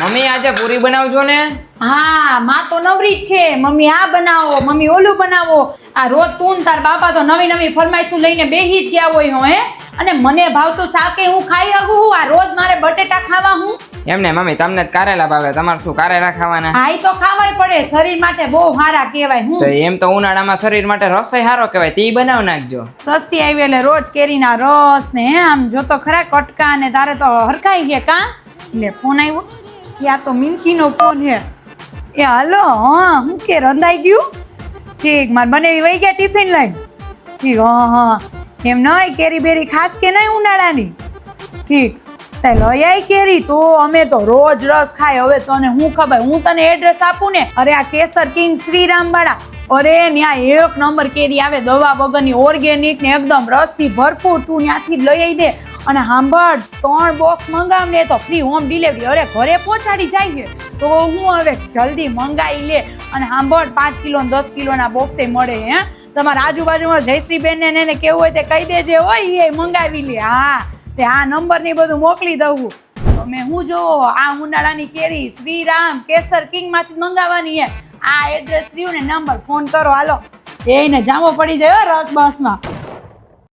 Mummy આજે પૂરી બનાવજો ને. હા માં તો નવરી જ છે. મમ્મી આ બનાવો, મમ્મી ઓલું બનાવો. આ રોજ તું ને તાર બાપા તો નવી નવી ફરમાઈશું લઈને બેહી જ ગયા હોય હો. અને મને ભાવતું શાકે હું ખાઈ શકું હું? આ રોજ મારે બટેટા ખાવા હું? એમને મમ્મી તમને કારેલા ભાવે, તમારે શું કારેલા ખાવાના? હા ઈ તો ખાવાય પડે, શરીર માટે બહુ સારા કહેવાય. તો એમ તો ઉનાળામાં શરીર માટે રસોઈ સારો કહેવાય, તે બનાવ નાખજો. સસ્તી આવી એટલે રોજ કેરીના રસ ને આમ જો તો ખરા કટકા ને તારે તો હરખાઈ ગયા કા. એટલે ફોન આવ્યો કે આ તો મિલ્કીનો ફોન છે. એ હાલો હા હું કે રંધાઈ ગયું? ઠીક મારે બનેવી વહી ગયા ટિફિન લઈને? ઠીક હા એમ નહીં કેરી બેરી ખાસ કે નહીં ઉનાળાની? ઠીક તે લઈ આવી કેરી તો અમે તો રોજ રસ ખાય. હવે તને હું ખબર, હું તને એડ્રેસ આપું ને. અરે આ કેસર કિંગ શ્રીરામ વાળા, અરે ત્યાં એક નંબર કેરી આવે દવા વગરની, ઓર્ગેનિક ને એકદમ રસથી ભરપૂર. તું ત્યાંથી જ લઈ આવી દે. અને સાંભળ 3 બોક્સ મંગાવ ને તો ફ્રી હોમ ડિલિવરી. અરે ઘરે પહોંચાડી જાય છે તો હું હવે જલ્દી મંગાવી લે. અને સાંભળ 5 કિલો 10 કિલોના બોક્સે મળે. તમારા આજુબાજુમાં જયશ્રીબેન ને એને કેવું હોય તે કહી દેજે હોય એ મંગાવી લે. હા તે આ નંબર ને બધું મોકલી દઉં. તમે હું જો આ ઉનાળાની કેરી શ્રીરામ કેસર કિંગ માંથી મંગાવવાની છે. આ એડ્રેસ રહ્યું ને નંબર ફોન કરો હાલો. એને જામો પડી જાય રસ બસમાં.